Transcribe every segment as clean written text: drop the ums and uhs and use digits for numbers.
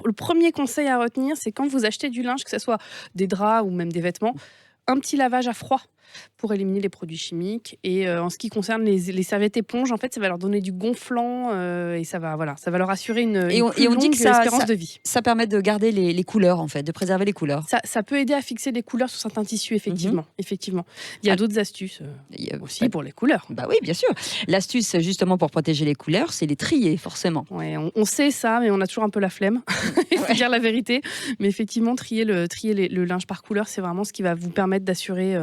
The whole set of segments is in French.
le premier conseil à retenir, c'est quand vous achetez du linge, que ce soit des draps ou même des vêtements, un petit lavage à froid pour éliminer les produits chimiques. Et en ce qui concerne les serviettes éponges, en fait, ça va leur donner du gonflant et ça va leur assurer une plus On dit que longue espérance de vie. ça permet de garder les couleurs, en fait, de préserver les couleurs. Ça peut aider à fixer des couleurs sur certains tissus, Mhm. effectivement. Il y a d'autres astuces Il y a aussi pour les couleurs. Bah oui, bien sûr. L'astuce, justement, pour protéger les couleurs, c'est les trier, forcément. Ouais, on sait ça, mais on a toujours un peu la flemme. Il faut dire la vérité. Mais effectivement, trier le linge par couleur, c'est vraiment ce qui va vous permettre d'assurer,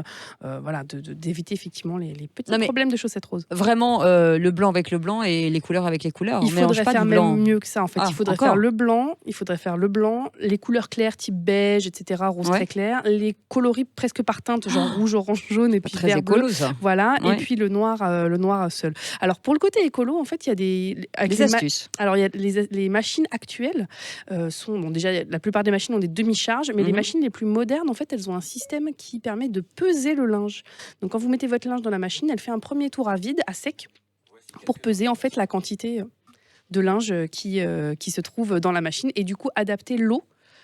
d'éviter effectivement les petits problèmes de chaussettes roses. Vraiment, le blanc avec le blanc et les couleurs avec les couleurs. Il faudrait faire même mieux que ça, en fait. Ah, il faudrait encore faire le blanc, les couleurs claires type beige, etc., rose très clair, les coloris presque par teinte, genre rouge, orange, jaune, et puis très vert, écolo, bleu. ça. Voilà, Ouais. et puis le noir seul. Alors, pour le côté écolo, en fait, il y a des astuces. Alors, il y a les machines actuelles déjà, la plupart des machines ont des demi-charges, mais les machines les plus modernes, en fait, elles ont un système qui permet de peser le linge. Donc, quand vous mettez votre linge dans la machine, elle fait un premier tour à vide, à sec, pour peser, en fait, la quantité de linge qui se trouve dans la machine, et du coup, adapter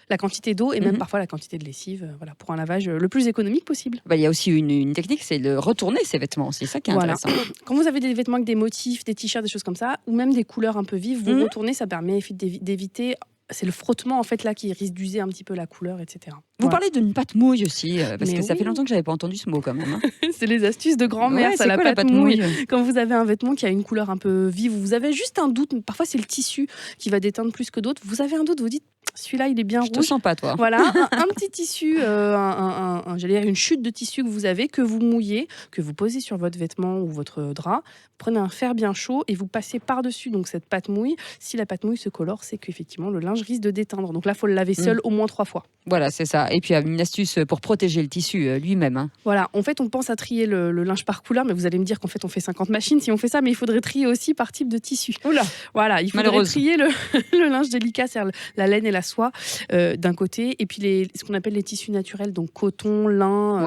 la quantité d'eau et même parfois la quantité de lessive, pour un lavage le plus économique possible. Il y a aussi une technique, c'est de retourner ses vêtements. C'est ça qui est intéressant. Quand vous avez des vêtements avec des motifs, des t-shirts, des choses comme ça, ou même des couleurs un peu vives, vous retournez, ça permet d'éviter. C'est le frottement, en fait, là, qui risque d'user un petit peu la couleur, etc. Vous parlez d'une pâte mouille aussi, parce que ça oui. fait longtemps que j'avais pas entendu ce mot quand même. C'est les astuces de grand-mère, Ouais, ça, c'est la quoi, pâte mouille. Quand vous avez un vêtement qui a une couleur un peu vive, vous avez juste un doute, parfois c'est le tissu qui va déteindre plus que d'autres, vous avez un doute, vous dites, celui-là, il est bien rouge. Je te sens pas, toi. Voilà, un petit tissu, j'allais dire une chute de tissu que vous avez, que vous mouillez, que vous posez sur votre vêtement ou votre drap. Vous prenez un fer bien chaud et vous passez par-dessus donc cette pâte mouille. Si la pâte mouille se colore, c'est qu'effectivement le linge risque de déteindre. Donc là, il faut le laver seul au moins 3 fois. Voilà, c'est ça. Et puis, il y a une astuce pour protéger le tissu lui-même. Voilà, en fait, on pense à trier le linge par couleur, mais vous allez me dire qu'en fait, on fait 50 machines si on fait ça, mais il faudrait trier aussi par type de tissu. Oula. Voilà, il faudrait trier le linge délicat, c'est-à-dire la laine et la soie d'un côté, et puis ce qu'on appelle les tissus naturels, donc coton, lin,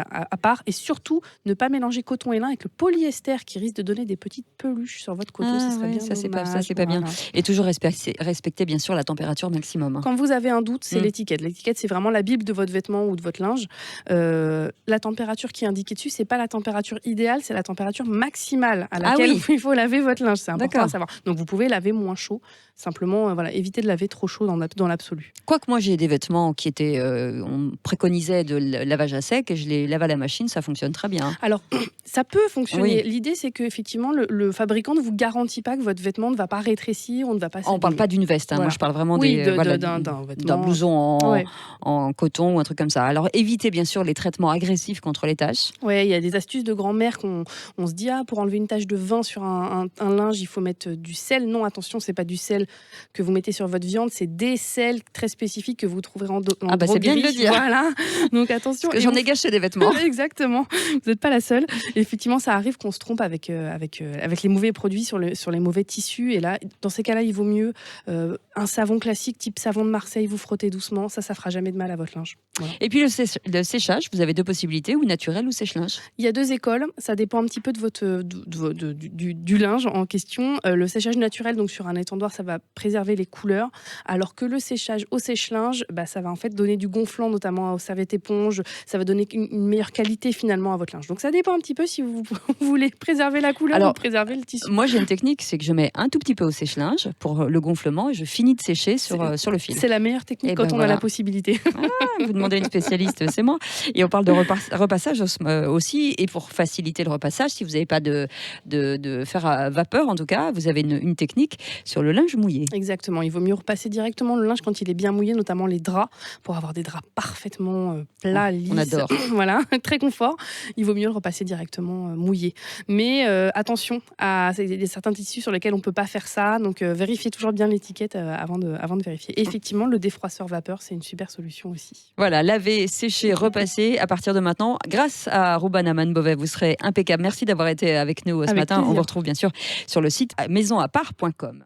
à part. Et surtout, ne pas mélanger coton et lin avec le polyester qui risque de donner des petites peluches sur votre coton. Ça serait bien dommage. Ça, c'est pas bien. Et toujours respecter, bien sûr, la température maximum. Quand vous avez un doute, c'est l'étiquette. L'étiquette, c'est vraiment la bible de votre vêtement ou de votre linge. La température qui est indiquée dessus, c'est pas la température idéale, c'est la température maximale à laquelle il faut laver votre linge. C'est important à savoir. Donc vous pouvez laver moins chaud. Simplement, éviter de laver trop chaud dans l'absolu. Quoique moi, j'ai des vêtements qui étaient, on préconisait de lavage à sec et je les lave à la machine, ça fonctionne très bien. Alors, ça peut fonctionner. Oui. L'idée, c'est qu'effectivement, le fabricant ne vous garantit pas que votre vêtement ne va pas rétrécir, on ne va pas. On ne parle pas d'une veste. Moi, je parle vraiment d'un blouson en coton ou un truc comme ça. Alors, évitez bien sûr les traitements agressifs contre les taches. Oui, il y a des astuces de grand-mère qu'on se dit, pour enlever une tache de vin sur un linge, il faut mettre du sel. Non, attention, c'est pas du sel que vous mettez sur votre viande, c'est des sels très spécifiques que vous trouveez en droguerie. C'est bien de le dire. Voilà. Donc attention. Parce que j'en ai gâché des vêtements. Exactement. Vous n'êtes pas la seule. Et effectivement, ça arrive qu'on se trompe avec les mauvais produits sur les mauvais tissus. Et là, dans ces cas-là, il vaut mieux un savon classique type savon de Marseille. Vous frottez doucement, ça fera jamais de mal à votre linge. Voilà. Et puis le séchage, vous avez 2 possibilités, ou naturel ou sèche-linge. Il y a 2 écoles. Ça dépend un petit peu de du linge en question. Le séchage naturel, donc sur un étendoir, ça va préserver les couleurs, alors que le séchage au sèche-linge, ça va en fait donner du gonflant, notamment aux serviettes éponges, ça va donner une meilleure qualité finalement à votre linge. Donc ça dépend un petit peu si vous voulez préserver la couleur ou préserver le tissu. Moi j'ai une technique, c'est que je mets un tout petit peu au sèche-linge pour le gonflement et je finis de sécher sur le fil. C'est la meilleure technique quand on a la possibilité. Vous demandez à une spécialiste, c'est moi. Et on parle de repassage aussi, et pour faciliter le repassage, si vous n'avez pas de fer à vapeur en tout cas, vous avez une technique sur le linge mouillé. Exactement, il vaut mieux repasser directement le linge quand il est bien mouillé, notamment les draps, pour avoir des draps parfaitement plats, lisses. On adore. Voilà, très confort. Il vaut mieux le repasser directement mouillé. Mais attention, il y a certains tissus sur lesquels on ne peut pas faire ça, donc vérifiez toujours bien l'étiquette avant de vérifier. Et effectivement, le défroisseur vapeur, c'est une super solution aussi. Voilà, laver, sécher, repasser à partir de maintenant. Grâce à Ruban Amann-Beauvais, vous serez impeccable. Merci d'avoir été avec nous ce matin. Plaisir. On vous retrouve bien sûr sur le site maisonapart.com.